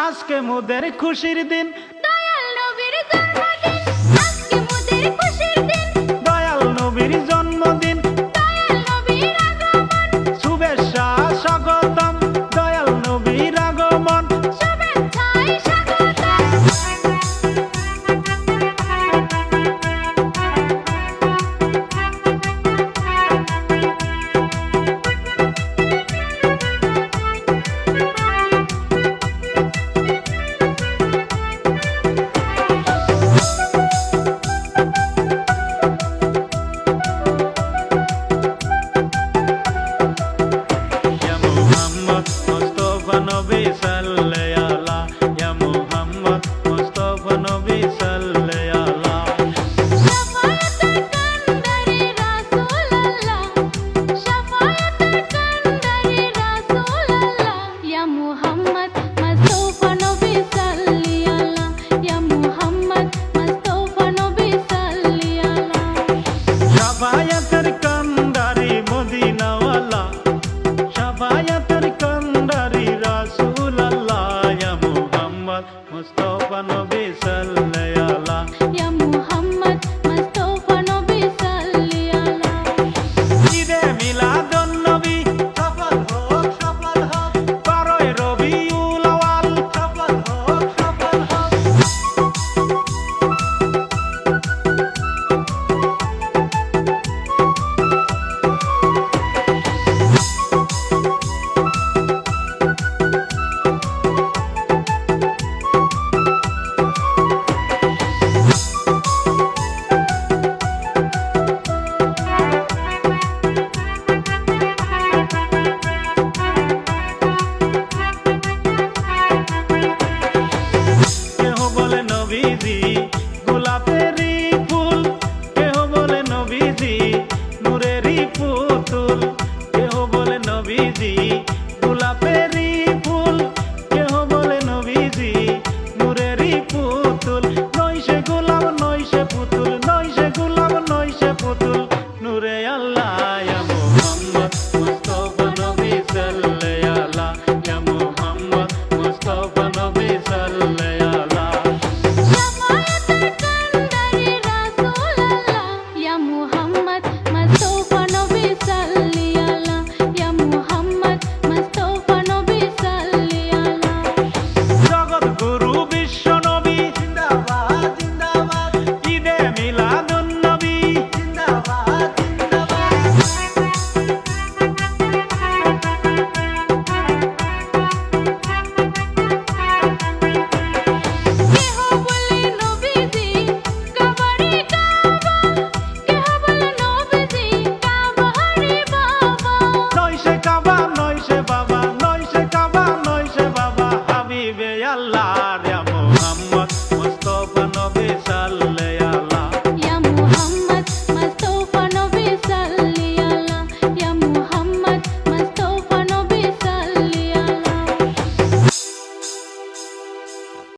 আজকে মোদের খুশির দিন, দয়াল নবীর জন্মদিন। আজকে মোদের খুশির দিন, দয়াল নবীর জন্মদিন। দয়াল নবীর আগমন, শুভেচ্ছা স্বাগতম, দয়াল নবীর আগমন। শুভেচ্ছায় স্বাগতম। ইয়া মুহাম্মদ মুস্তাফা নবী সাল্লাল্লাহু আলা, ইয়া মুহাম্মদ মুস্তাফা নবী সাল্লাল্লাহু আলা। শাফায়াতুল কান্দারি রাসূলুল্লাহ, শাফায়াতুল কান্দারি রাসূলুল্লাহ। ইয়া মুহাম্মদ মুস্তাফা নবী সাল্লি আলা, ইয়া মুহাম্মদ মুস্তাফা নবী সাল্লি আলা। শাফায়াতের কান্দারি মদিনাওয়ালা, শাফায়াতের কান্দারি রাসূলুল্লাহ, ইয়া মুহাম্মদ মুস্তাফা নবী সাল্লাল্লাহু